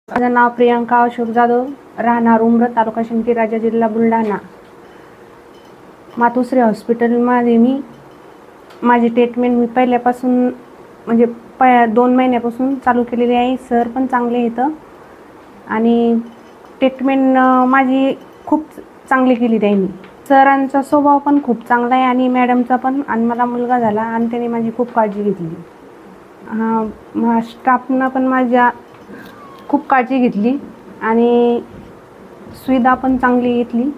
माझं नाव प्रियंका अशोक जाधव, राहणार उमरत, तालुका शिंदखेडा, राज्य जिल्हा बुलढाणा. मातोश्री हॉस्पिटलमध्ये माझी ट्रीटमेंट मी पहिल्यापासून म्हणजे 2 महिन्यापासून चालू केलेली आहे. सर पण चांगले आहेत आणि ट्रीटमेंट माझी खूप चांगली केली त्यांनी. सरांचा स्वभाव पण खूप चांगला आहे आणि मॅडमचा पण. आणि मला मुलगा झाला आणि त्यांनी माझी खूप काळजी घेतली. स्टाफनं पण माझ्या खूप काळजी घेतली आणि सुविधा पण चांगली घेतली.